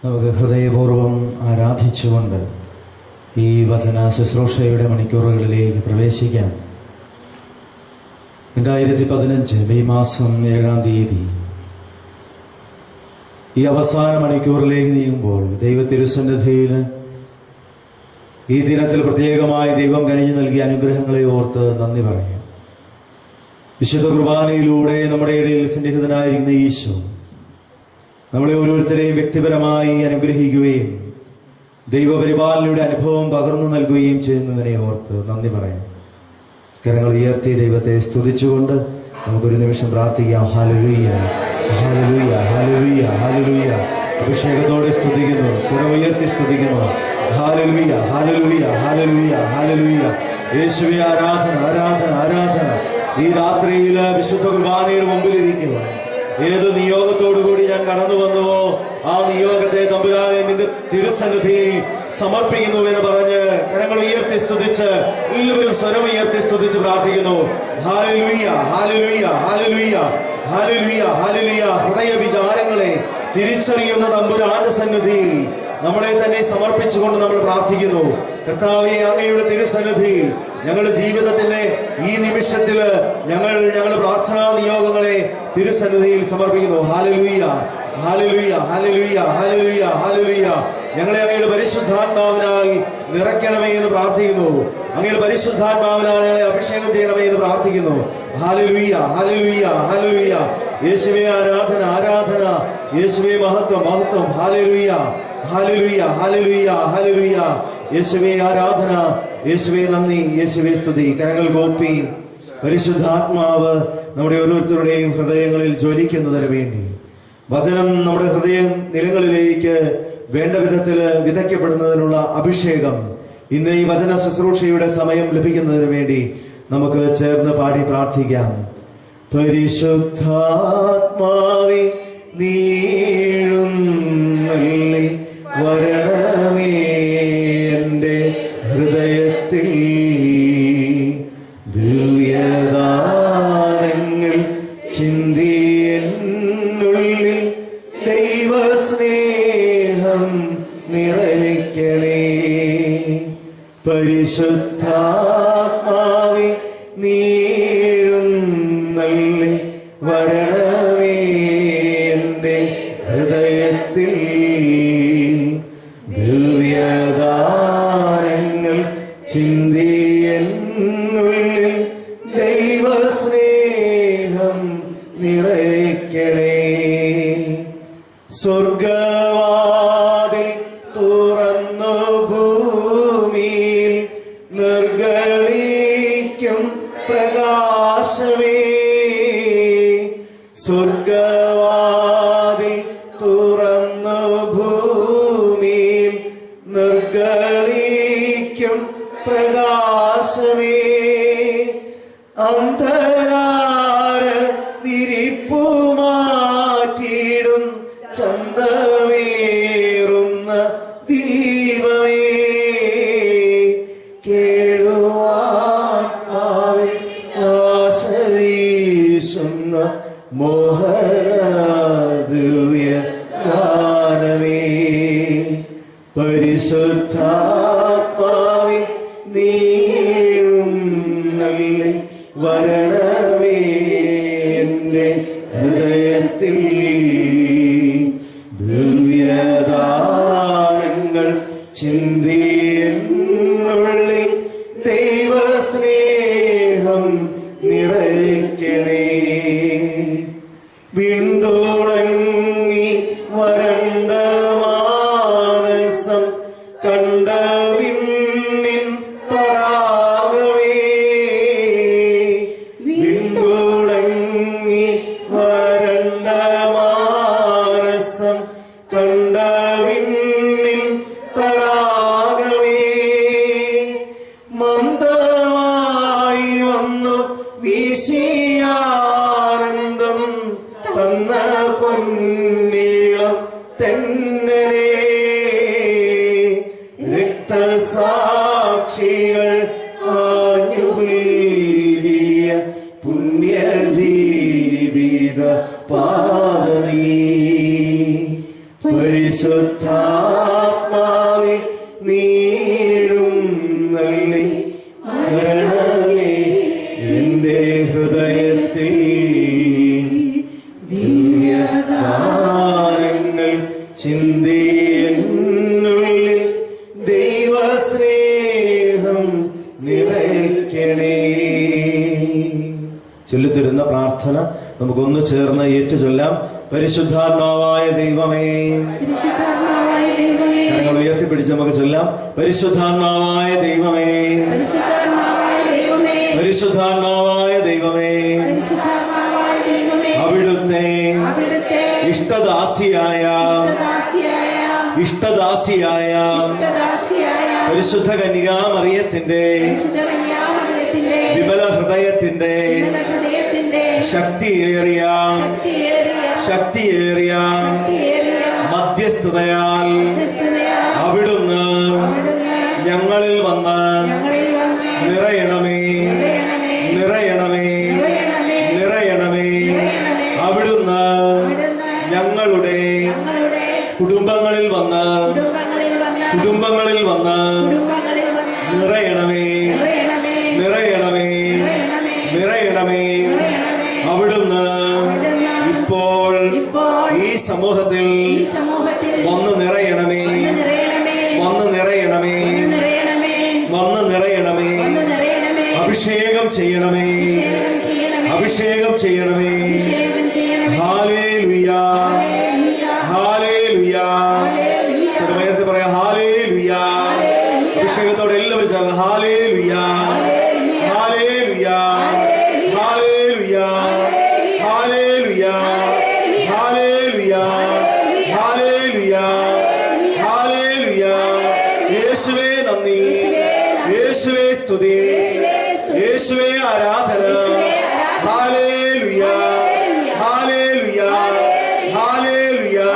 നമുക്ക് ഹൃദയപൂർവ്വം ആരാധിച്ചുകൊണ്ട് ഈ വചന ശുശ്രൂഷയുടെ മണിക്കൂറുകളിലേക്ക് പ്രവേശിക്കാം. 2015 മെയ് മാസം 7-ാം തീയതി ഈ അവസാന മണിക്കൂറിലേക്ക് നീങ്ങുമ്പോൾ ദൈവത്തിരുസന്നിധിയിൽ ഈ ദിനത്തിൽ പ്രത്യേകമായി ദൈവം കനിഞ്ഞു നൽകിയ അനുഗ്രഹങ്ങളെ ഓർത്ത് നന്ദി പറയാം. വിശുദ്ധ കുർബാനയിലൂടെ നമ്മുടെ ഇടയിൽ സന്നിഹിതനായിരിക്കുന്ന ഈശോ നമ്മളെ ഓരോരുത്തരെയും വ്യക്തിപരമായി അനുഗ്രഹിക്കുകയും ദൈവപരിപാലനയുടെ അനുഭവം പകർന്നു നൽകുകയും ചെയ്യുന്നതിനെ ഓർത്ത് നന്ദി പറയാം. കരങ്ങൾ ഉയർത്തി ദൈവത്തെ സ്തുതിച്ചുകൊണ്ട് നമുക്കൊരു നിമിഷം പ്രാർത്ഥിക്കാം. Hallelujah, hallelujah, hallelujah, hallelujah. അഭിഷേകത്തോടെ സ്തുതിക്കുന്നു, സ്വരം ഉയർത്തി സ്തുതിക്കുന്നു. Hallelujah, hallelujah, hallelujah, hallelujah. യേശുവേ, ആരാധന, ആരാധന, ആരാധന. ഈ രാത്രിയിൽ വിശുദ്ധ കുർബാനയുടെ മുമ്പിലിരിക്കുക. ഏത് നിയോഗത്തോടുകൂടി ഞാൻ കടന്നു വന്നുവോ ആ നിയോഗത്തെ തമ്പുരാനെ നിന്റെ തിരുസന്നിധിയിൽ സമർപ്പിക്കുന്നു എന്ന് പറഞ്ഞ് കരങ്ങൾ ഉയർത്തി സ്തുതിച്ച് എല്ലാവരും സ്വരം ഉയർത്തി സ്തുതിച്ച് പ്രാർത്ഥിക്കുന്നു. Hallelujah, hallelujah, hallelujah, hallelujah, hallelujah. ഹൃദയ വിചാരങ്ങളെ തിരിച്ചറിയുന്ന തമ്പുരാന്റെ സന്നിധിയിൽ നമ്മളെ തന്നെ സമർപ്പിച്ചുകൊണ്ട് നമ്മൾ പ്രാർത്ഥിക്കുന്നു. കർത്താവേ, അങ്ങയുടെ തിരുസന്നിധിയിൽ ഞങ്ങളുടെ ജീവിതത്തിന്റെ ഈ നിമിഷത്തില് ഞങ്ങളുടെ പ്രാർത്ഥനാ നിയോഗങ്ങളെ തിരുസന്നിധിയിൽ സമർപ്പിക്കുന്നു. Hallelujah, hallelujah, hallelujah, hallelujah, hallelujah. ഞങ്ങളെ അങ്ങയുടെ പരിശുദ്ധാത്മാവിനാൽ നിറയ്ക്കണമേ എന്ന് പ്രാർത്ഥിക്കുന്നു. അങ്ങയുടെ പരിശുദ്ധാത്മാവിനാൽ ഞങ്ങളെ അഭിഷേകം ചെയ്യണമേ എന്ന് പ്രാർത്ഥിക്കുന്നു. Hallelujah, hallelujah, hallelujah. യേശുവേ, ആരാധന, ആരാധന. യേശുവേ, മഹത്വം, മഹത്വം. Hallelujah, hallelujah, hallelujah, hallelujah. യേശുവേ, ആരാധന. യേശുവേ, നന്ദി. യേശുവേ, സ്തുതി. കരങ്ങൾ കോപ്പി പരിശുദ്ധാത്മാവ് നമ്മുടെ ഓരോരുത്തരുടെയും ഹൃദയങ്ങളിൽ ജ്വലിക്കുന്നതിന് വേണ്ടി വചനം നമ്മുടെ ഹൃദയ നിലങ്ങളിലേക്ക് വേണ്ട വിധത്തിൽ വിതയ്ക്കപ്പെടുന്നതിനുള്ള അഭിഷേകം ഇന്ന് ഈ വചന ശുശ്രൂഷയുടെ സമയം ലഭിക്കുന്നതിന് വേണ്ടി നമുക്ക് ചേർന്ന് പാടി പ്രാർത്ഥിക്കാം. പരിശുദ്ധാത്മാവേ, നീഴുന്നള്ളി വരണമേ എൻ്റെ ഹൃദയത്തിൽ, ദിവ്യദാനങ്ങൾ ചിന്തിയെന്നുള്ളിൽ ദൈവസ്നേഹം നിറയ്ക്കണേ. പരിശുദ്ധാത്മാവേ, നീഴുന്നള്ളി വരണമേ എൻ്റെ ഹൃദയത്തിൽ, ദിവ്യദാനങ്ങൾ ചിന്തിയെന്നുള്ളിൽ ദൈവസ്നേഹം നിറയ്ക്കണേ. സ്വർഗവാതിൽ തുറന്നു ഭൂമിയിൽ നിർഗളിക്കും പ്രകാശമേ. സ്വർഗവാതിൽ തുറന്നു ഭൂമിയിൽ നിർഗളിക്കും പ്രകാശമേ. അന്ധകാര വിരിപ്പു മാറ്റിയിടും ചന്തമേറുന്ന ദീപമേ. കേഴുവാത്മാവിൽ ആശ വീശുന്ന മോഹന ദിവ്യ ഗാനമേ. പരിശുദ്ധാത്മാവേ, നീഴുന്നള്ളി വരണമേ എൻ്റെ ഹൃദയത്തിൽ, ദിവ്യദാനങ്ങൾ ചിന്തിയെന്നുള്ളിൽ ദൈവസ്നേഹം നിറയ്ക്കണേ. വീണ്ടുണങ്ങി വരണ്ട മാനസം കണ്ട വിണ്ണിൻ തടാകമേ. വീണ്ടുണങ്ങി വരണ്ട മാനസം കണ്ട വിണ്ണിൻ തടാകമേ. മന്ദമായി വന്നു വീശിയാനന്ദം തന്ന പൊന്നീളം തെന്നലേ. രക്തസാക്ഷികൾ ആഞ്ഞു പുൽകിയ പുണ്യജീവിത പാദനീ. പരിശുദ്ധാത്മാവേ നീഴും നല്ലി വരണമേ എന്റെ ഹൃദയത്തിൽ ദിവ്യദാനങ്ങൾ ചിന്തിയെന്നുള്ളിൽ ദൈവസ്നേഹം നിറയ്ക്കണേ. ചൊല്ലിത്തരുന്ന പ്രാർത്ഥന നമുക്കൊന്ന് ചേർന്ന് ഏറ്റുചൊല്ലാം. പരിശുദ്ധാത്മാവായ ദൈവമേ, ഞങ്ങൾ ഉയർത്തിപ്പിടിച്ച് നമുക്ക് ചൊല്ലാം. പരിശുദ്ധാത്മാവായ ദൈവമേ, പരിശുദ്ധാത്മാവായ ദൈവമേ, അവിടുത്തെ ഇഷ്ടദാസിയായ പരിശുദ്ധ കന്യകാമറിയത്തിന്റെ വിമല ഹൃദയത്തിന്റെ ശക്തിയേറിയ മധ്യസ്ഥതയാൽ അവിടുന്ന് ഞങ്ങളിൽ വന്ന് നിറയണമേ. അവിടുന്ന് ഞങ്ങളുടെ കുടുംബങ്ങളിൽ വന്ന് നിറയണമേ. അവിടുന്ന് ഇപ്പോൾ ഈ സമൂഹത്തിൽ വന്ന് നിറയണമേ. അഭിഷേകം ചെയ്യണമേ. ഹല്ലേലൂയാ, ഹല്ലേലൂയാ. നേരത്തെ പറയാം ഹല്ലേലൂയാ. അഭിഷേകത്തോടെ എല്ലാവരും ചേർന്ന് ഹല്ലേലൂയാ, ഹല്ലേലൂയാ, ഹല്ലേലൂയാ, ഹല്ലേലൂയാ, ഹല്ലേലൂയാ, ഹല്ലേലൂയാ, ഹല്ലേലൂയാ. യേശുവേ നന്ദി, യേശുവേ സ്തുതി, യേശുവേ ആരാധന. ഹല്ലേലൂയാ, ഹല്ലേലൂയാ, ഹല്ലേലൂയാ,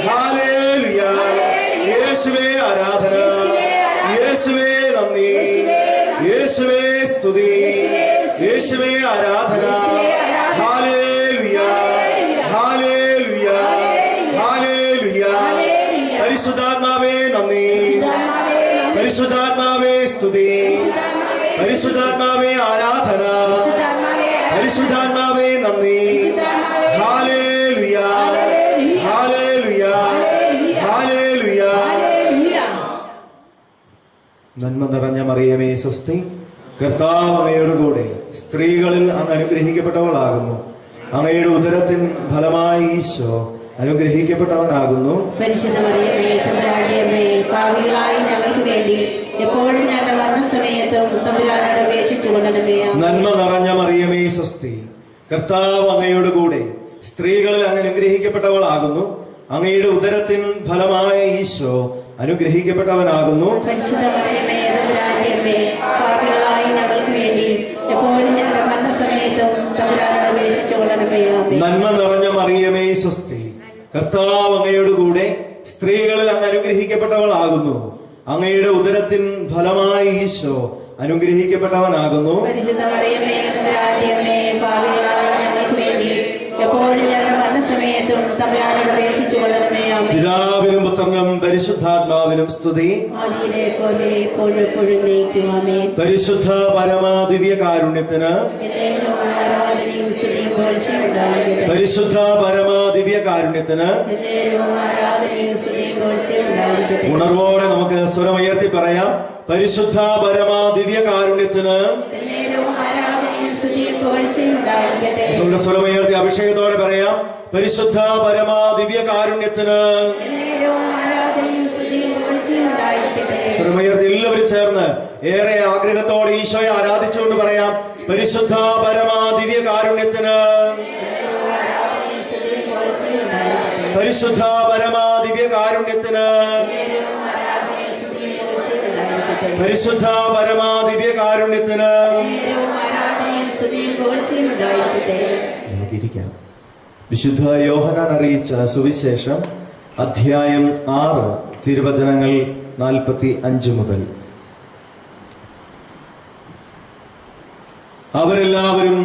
ഹല്ലേലൂയാ. യേശുവേ ആരാധന, യേശുവേ നന്ദി, യേശുവേ സ്തുതി, യേശുവേ ആരാധന. ഹല്ലേലൂയാ, ഹല്ലേലൂയാ, ഹല്ലേലൂയാ. പരിശുദ്ധാത്മാവേ നന്ദി, പരിശുദ്ധാത്മാവേ സ്തുതി, പരിശുദ്ധാത്മാവേ ആരാധന, പരിശുദ്ധാത്മാവേ നന്ദി. ഹല്ലേലൂയാ, ഹല്ലേലൂയാ, ഹല്ലേലൂയാ. നന്മ നിറഞ്ഞ മറിയമേ സ്വസ്തി, കർത്താവ് അങ്ങയുടെ കൂടെ സ്ത്രീകളിൽ അങ്ങ് അനുഗ്രഹിക്കപ്പെട്ടവളാകുന്നു. അങ്ങയുടെ ഉദരത്തിൻ ഫലമായി ഈശോ അനുഗ്രഹിക്കപ്പെട്ടവനാകുന്നു. പരിശുദ്ധ മറിയമേ തമ്പുരാന്റെ അമ്മേ, പാപികളായ ഞങ്ങൾക്ക് വേണ്ടി എപ്പോഴും ഞങ്ങളുടെ മരണസമയത്തും തമ്പുരാനോട് അപേക്ഷിച്ചുകൊള്ളണമേ. നന്മ നിറഞ്ഞ മറിയമേ സ്വസ്തി, കർത്താവ് അങ്ങയുടെ കൂടെ സ്ത്രീകളിൽ അങ്ങ് അനുഗ്രഹിക്കപ്പെട്ടവളാകുന്നു. അങ്ങയുടെ ഉദരത്തിൻ ഫലമായ ഈശോ അനുഗ്രഹിക്കപ്പെട്ടവനാകുന്നു. പരിശുദ്ധ മറിയമേ തമ്പുരാന്റെ അമ്മേ, പാപികളായ ഞങ്ങൾക്ക് വേണ്ടി എപ്പോഴും ഞങ്ങളുടെ മരണസമയത്തും തമ്പുരാനോട് അപേക്ഷിച്ചുകൊള്ളണമേ. നന്മ നിറഞ്ഞ മറിയമേ സ്വസ്തി, കർത്താവ് അങ്ങയുടെ കൂടെ സ്ത്രീകളിൽ അങ്ങ് അനുഗ്രഹിക്കപ്പെട്ടവളാകുന്നു. അങ്ങയുടെ ഉദരത്തിൻ ഫലമായി ഈശോ അനുഗ്രഹിക്കപ്പെട്ടവനാകുന്നു. പരിശുദ്ധ മറിയമേ തമ്പുരാന്റെ അമ്മേ, പാപികളായ ഞങ്ങൾക്ക് വേണ്ടി എപ്പോഴും ഞങ്ങളുടെ മരണസമയത്തും തമ്പുരാനോട് അപേക്ഷിച്ചുകൊള്ളണമേ. പിതാവിനും പുത്രനും പരിശുദ്ധാത്മാവിനും സ്തുതി. ആദിയിലെ പോലെ എപ്പോഴും എപ്പോഴും നയിക്കും. ആമേൻ. പരിശുദ്ധ പരമാ ദിവ്യ കാരുണ്യത്തിന് ആരാധനയും സ്തുതിയും പുകഴ്ചയും ഉണ്ടായിരിക്കട്ടെ. പരിശുദ്ധ പരമാ ദിവ്യ കാരുണ്യത്തിന് ആരാധനയും സ്തുതിയും പുകഴ്ചയും ഉണ്ടായിരിക്കട്ടെ. ഉണർവോടെ നമുക്ക് സ്വരമുയർത്തി പറയാം. പരിശുദ്ധ പരമാ ദിവ്യ കാരുണ്യത്തിന് ആരാധനയും സ്തുതിയും പുകഴ്ചയും ഉണ്ടായിരിക്കട്ടെ. നമ്മുടെ സ്വരമുയർത്തി അഭിഷേകത്തോടെ പറയാം. പരിശുദ്ധ പരമാ ദിവ്യ കാരുണ്യത്തിന് ആരാധനയും സ്തുതിയും പുകഴ്ചയും ഉണ്ടായിരിക്കട്ടെ. സ്വരമുയർത്തി എല്ലാവരും ചേർന്ന് ഏറെ ആഗ്രഹത്തോടെ ഈശോയെ ആരാധിച്ചുകൊണ്ട് പറയാം. പരിശുദ്ധ പരമാ ദിവ്യ കാരുണ്യത്തിന്, പരിശുദ്ധ പരമാ ദിവ്യ കാരുണ്യത്തിന്, പരിശുദ്ധ പരമാ ദിവ്യ കാരുണ്യത്തിന്. നമുക്കിരിക്കാം. വിശുദ്ധ യോഹന്നാൻ അറിയിച്ച സുവിശേഷം അധ്യായം 6 തിരുവചനങ്ങൾ 45 മുതൽ. അവരെല്ലാവരും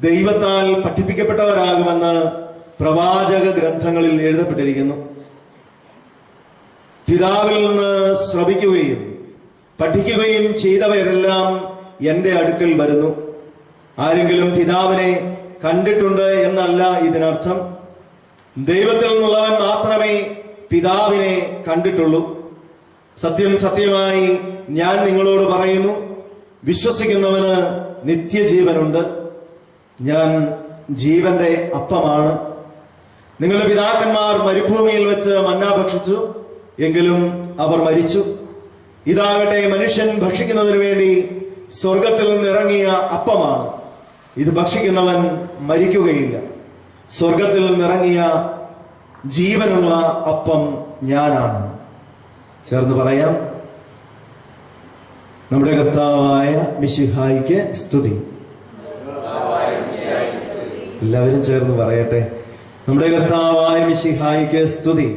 ദൈവത്താൽ പഠിപ്പിക്കപ്പെട്ടവരാകുമെന്ന് പ്രവാചക ഗ്രന്ഥങ്ങളിൽ എഴുതപ്പെട്ടിരിക്കുന്നു. പിതാവിൽ നിന്ന് ശ്രവിക്കുകയും പഠിക്കുകയും ചെയ്തവരെല്ലാം എന്റെ അടുക്കൽ വരുന്നു. ആരെങ്കിലും പിതാവിനെ കണ്ടിട്ടുണ്ട് എന്നല്ല ഇതിനർത്ഥം. ദൈവത്തിൽ നിന്നുള്ളവൻ മാത്രമേ പിതാവിനെ കണ്ടിട്ടുള്ളൂ. സത്യം സത്യമായി ഞാൻ നിങ്ങളോട് പറയുന്നു, വിശ്വസിക്കുന്നവന് നിത്യജീവനുണ്ട്. ഞാൻ ജീവന്റെ അപ്പമാണ്. നിങ്ങളുടെ പിതാക്കന്മാർ മരുഭൂമിയിൽ വെച്ച് മന്ന ഭക്ഷിച്ചു, എങ്കിലും അവർ മരിച്ചു. ഇതാകട്ടെ മനുഷ്യൻ ഭക്ഷിക്കുന്നതിന് വേണ്ടി സ്വർഗത്തിൽ നിന്ന് ഇറങ്ങിയ അപ്പമാണ്. ഇത് ഭക്ഷിക്കുന്നവൻ മരിക്കുകയില്ല. സ്വർഗത്തിൽ നിന്നിറങ്ങിയ ജീവനുള്ള അപ്പം ഞാനാണ്. ചേർന്ന് പറയാം, നമ്മുടെ കർത്താവായ മിശിഹായിക്ക് സ്തുതി. എല്ലാവരും ചേർന്ന് പറയട്ടെ, നമ്മുടെ കർത്താവായ മിശിഹായിക്ക് സ്തുതി.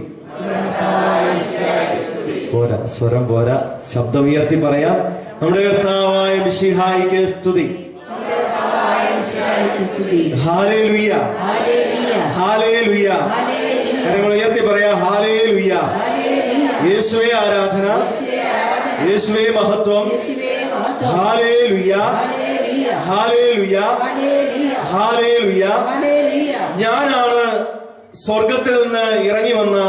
പോരാ, സ്വരം പോരാ, ശബ്ദം ഉയർത്തി പറയാം. നമ്മുടെ കർത്താവായ മിശിഹായിക്ക് സ്തുതി. Hallelujah, hallelujah. കരങ്ങൾ ഉയർത്തി പറയാം, ഹല്ലേലൂയ. യേശുവേ ആരാധന, യേശുവേ മഹത്വം. Hallelujah, hallelujah, hallelujah. ഞാനാണ് സ്വർഗത്തിൽ നിന്ന് ഇറങ്ങി വന്ന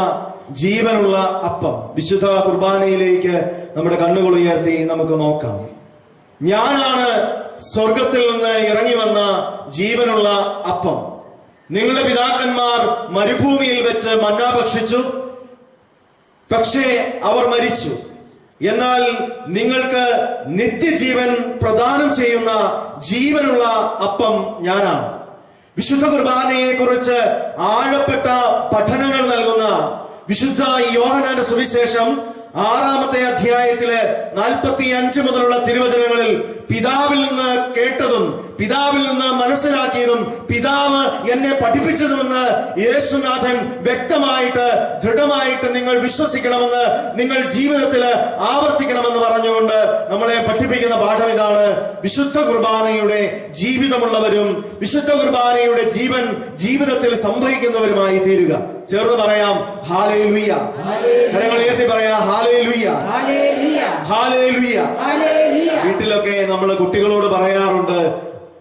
ജീവനുള്ള അപ്പം. വിശുദ്ധ കുർബാനയിലേക്ക് നമ്മുടെ കണ്ണുകൾ ഉയർത്തി നമുക്ക് നോക്കാം. ഞാനാണ് സ്വർഗത്തിൽ നിന്ന് ഇറങ്ങി വന്ന ജീവനുള്ള അപ്പം. നിങ്ങളുടെ പിതാക്കന്മാർ മരുഭൂമിയിൽ വെച്ച് മന്ന ഭക്ഷിച്ചു, പക്ഷേ അവർ മരിച്ചു. എന്നാൽ നിങ്ങൾക്ക് നിത്യജീവൻ പ്രദാനം ചെയ്യുന്ന ജീവനുള്ള അപ്പം ഞാനാണ്. വിശുദ്ധ കുർബാനയെ കുറിച്ച് ആഴപ്പെട്ട പഠനങ്ങൾ നൽകുന്ന വിശുദ്ധ യോഹന്നാന്റെ സുവിശേഷം 6-ാമത്തെ അധ്യായത്തില് 45 മുതലുള്ള തിരുവചനങ്ങളിൽ പിതാവിൽ നിന്ന് കേട്ടതും പിതാവിൽ നിന്ന് മനസ്സിലാക്കിയതും പിതാവ് എന്നെ പഠിപ്പിച്ചതുമെന്ന് യേശുനാഥൻ വ്യക്തമായിട്ട് ദൃഢമായിട്ട് നിങ്ങൾ വിശ്വസിക്കണമെന്ന്, നിങ്ങൾ ജീവിതത്തിൽ ആവർത്തിക്കണമെന്ന് പറഞ്ഞുകൊണ്ട് നമ്മളെ പഠിപ്പിക്കുന്ന പാഠം ഇതാണ്: വിശുദ്ധ കുർബാനയുടെ ജീവിതമുള്ളവരും വിശുദ്ധ കുർബാനയുടെ ജീവൻ ജീവിതത്തിൽ സംഭവിക്കുന്നവരുമായി തീരുക. ചേർന്ന് പറയാം, ഹല്ലേലൂയ. കരങ്ങൾ ഉയർത്തി പറയാം, ഹല്ലേലൂയ, ഹല്ലേലൂയ. വീട്ടിലൊക്കെ നമ്മൾ കുട്ടികളോട് പറയാറുണ്ട്,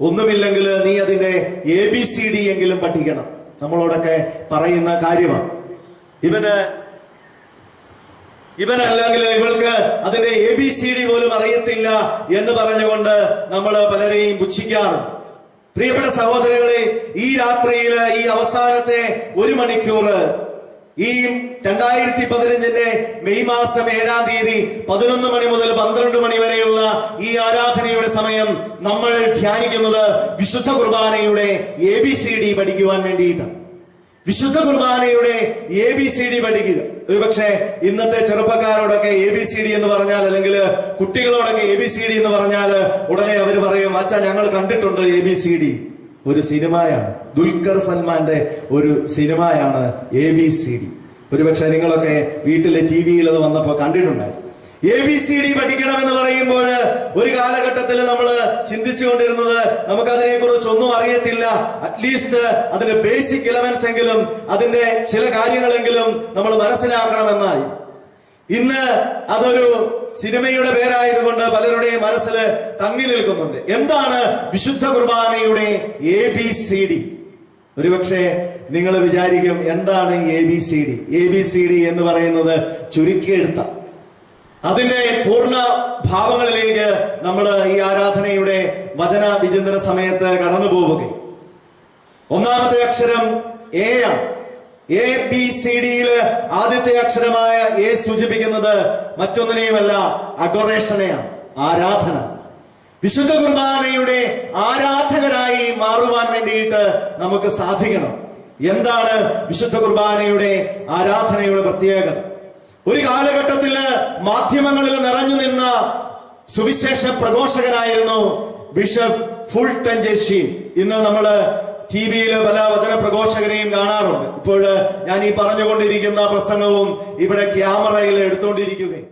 ഒന്നുമില്ലെങ്കിൽ നീ അതിന്റെ ABCD എങ്കിലും പഠിക്കണം. നമ്മളോടൊക്കെ പറയുന്ന കാര്യമാണ്. ഇവനല്ലെങ്കിൽ ഇവൾക്ക് അതിന്റെ ABCD പോലും അറിയത്തില്ല എന്ന് പറഞ്ഞുകൊണ്ട് നമ്മൾ പലരെയും പുച്ഛിക്കാറുണ്ട്. പ്രിയപ്പെട്ട സഹോദരങ്ങളെ, ഈ രാത്രിയിൽ ഈ അവസാനത്തെ 1 മണിക്കൂർ, ഈ 2015 മെയ് മാസം 7-ാം തീയതി 11 മണി മുതൽ 12 മണി വരെയുള്ള ഈ ആരാധനയുടെ സമയം നമ്മൾ ധ്യാനിക്കുന്നത് വിശുദ്ധ കുർബാനയുടെ ABCD പഠിക്കുവാൻ വേണ്ടിയിട്ടാണ്. വിശുദ്ധ കുർബാനയുടെ ABCD പഠിക്കുക. ഒരുപക്ഷെ ഇന്നത്തെ ചെറുപ്പക്കാരോടൊക്കെ ABCD എന്ന് പറഞ്ഞാൽ, അല്ലെങ്കിൽ കുട്ടികളോടൊക്കെ ABCD എന്ന് പറഞ്ഞാൽ ഉടനെ അവർ പറയും, അച്ഛാ ഞങ്ങൾ കണ്ടിട്ടുണ്ട് ABCD. ഒരു സിനിമയാണ്, ദുൽഖർ സൽമാന്റെ ഒരു സിനിമയാണ് ABCD. ഒരുപക്ഷെ നിങ്ങളൊക്കെ വീട്ടിലെ TV-യിൽ അത് വന്നപ്പോ കണ്ടിട്ടുണ്ടായിരുന്നു. ABCD പഠിക്കണമെന്ന് പറയുമ്പോൾ ഒരു കാലഘട്ടത്തിൽ നമ്മൾ ചിന്തിച്ചുകൊണ്ടിരുന്നത് നമുക്കതിനെ കുറിച്ച് ഒന്നും അറിയത്തില്ല, അറ്റ്ലീസ്റ്റ് അതിന്റെ ബേസിക് എലമെന്റ്സ് എങ്കിലും, അതിന്റെ ചില കാര്യങ്ങളെങ്കിലും നമ്മൾ മനസ്സിലാക്കണമെന്നായി. ഇന്ന് അതൊരു സിനിമയുടെ പേരായതുകൊണ്ട് പലരുടെയും മനസ്സിൽ തങ്ങി നിൽക്കുന്നുണ്ട്. എന്താണ് വിശുദ്ധ കുർബാനയുടെ ABCD? ഒരുപക്ഷെ നിങ്ങൾ വിചാരിക്കും, എന്താണ് ABCD? ABCD എന്ന് പറയുന്നത് ചുരുക്കിയെടുത്ത അതിന്റെ പൂർണ്ണ ഭാവങ്ങളിലേക്ക് നമ്മൾ ഈ ആരാധനയുടെ വചന വിചിന്തന സമയത്ത് കടന്നു പോവുകയും, ഒന്നാമത്തെ അക്ഷരം A ആണ്. ABCDയില് ആദ്യത്തെ അക്ഷരമായ A സൂചിപ്പിക്കുന്നത് മറ്റൊന്നിനെയുമല്ല, അഡോറേഷനെയാണ്, ആരാധന. വിശുദ്ധ കുർബാനയുടെ ആരാധകരായി മാറുവാൻ വേണ്ടിയിട്ട് നമുക്ക് സാധിക്കണം. എന്താണ് വിശുദ്ധ കുർബാനയുടെ ആരാധനയുടെ പ്രത്യേകത? ഒരു കാലഘട്ടത്തില് മാധ്യമങ്ങളിൽ നിറഞ്ഞു നിന്ന സുവിശേഷ പ്രഘോഷകനായിരുന്നു ബിഷപ്പ് ഫുൾട്ടൻ ജെർഷി. ഇന്ന് നമ്മള് TV-യിൽ പല വചന പ്രഘോഷകരെയും കാണാറുണ്ട്. ഇപ്പോൾ ഞാൻ ഈ പറഞ്ഞുകൊണ്ടിരിക്കുന്ന പ്രസംഗവും ഇവിടെ ക്യാമറയിൽ എടുത്തുകൊണ്ടിരിക്കുകയും